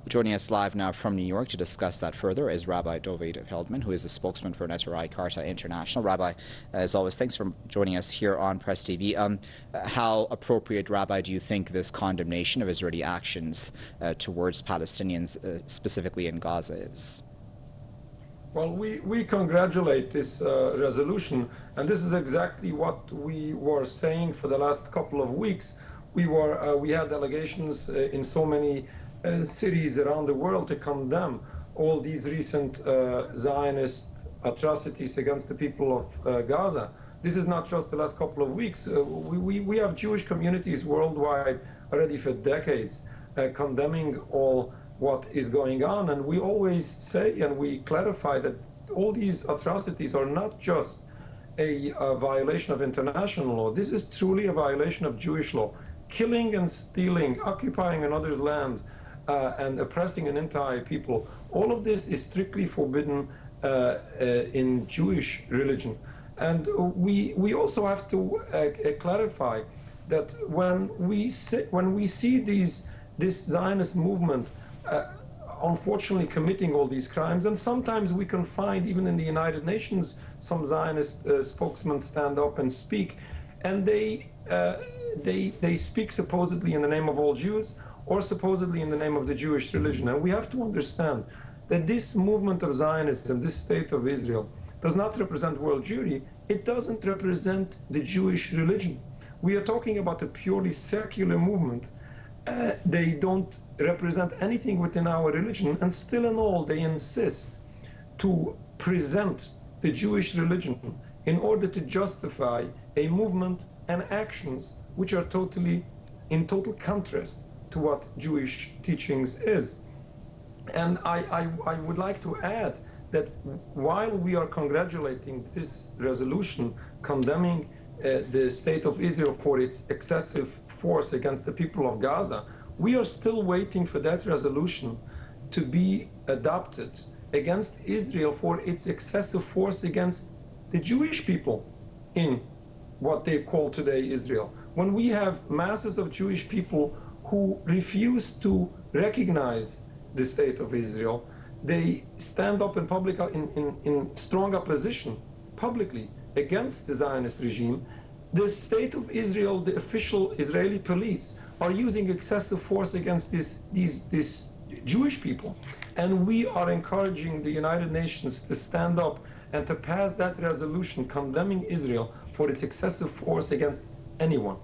Joining us live now from New York to discuss that further is Rabbi Feldman, who is a spokesman for Netzarei Karta International. Rabbi, as always, thanks for joining us here on Press TV. How appropriate, Rabbi, do you think this condemnation of Israeli actions towards Palestinians, specifically in Gaza, is? Well, we congratulate this resolution, and this is exactly what we were saying for the last couple of weeks. We had delegations in so many cities around the world to condemn all these recent Zionist atrocities against the people of Gaza. This is not just the last couple of weeks. We have Jewish communities worldwide already for decades condemning all what is going on, and we always say and we clarify that all these atrocities are not just a violation of international law. This is truly a violation of Jewish law. Killing and stealing, occupying another's land, and oppressing an entire people, all of this is strictly forbidden in Jewish religion. And we also have to clarify that when we see this Zionist movement unfortunately committing all these crimes, and sometimes we can find even in the United Nations some Zionist spokesmen stand up and speak, and they speak supposedly in the name of all Jews or supposedly in the name of the Jewish religion. And we have to understand that this movement of Zionism, this state of Israel, does not represent world Jewry. It doesn't represent the Jewish religion. We are talking about a purely secular movement. They don't represent anything within our religion, and still in all they insist to present the Jewish religion in order to justify a movement and actions which are in total contrast to what Jewish teachings is. And I would like to add that while we are congratulating this resolution condemning the state of Israel for its excessive force against the people of Gaza, we are still waiting for that resolution to be adopted against Israel for its excessive force against the Jewish people in what they call today Israel. When we have masses of Jewish people who refuse to recognize the state of Israel, they stand up in public in strong opposition publicly against the Zionist regime. The state of Israel, the official Israeli police, are using excessive force against these Jewish people. And we are encouraging the United Nations to stand up and to pass that resolution condemning Israel for its excessive force against anyone.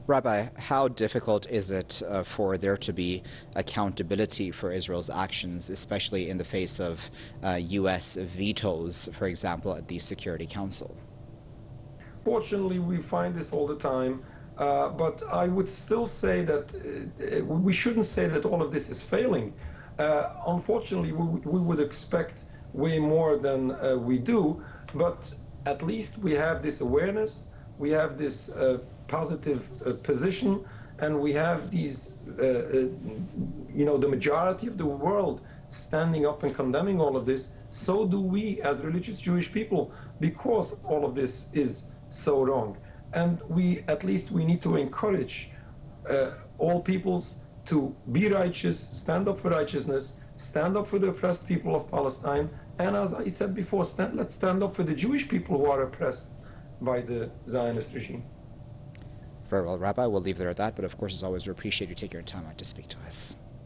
Rabbi, how difficult is it for there to be accountability for Israel's actions, especially in the face of U.S. vetoes, for example, at the Security Council? Fortunately, we find this all the time, but I would still say that we shouldn't say that all of this is failing. Unfortunately, we would expect way more than we do, but at least we have this awareness, we have this positive position, and we have these, the majority of the world standing up and condemning all of this. So do we as religious Jewish people, because all of this is so wrong. And we need to encourage all peoples to be righteous, stand up for righteousness, stand up for the oppressed people of Palestine, and as I said before, let's stand up for the Jewish people who are oppressed by the Zionist regime. Very well, Rabbi, we'll leave there at that, but of course, as always, we appreciate you taking your time out to speak to us.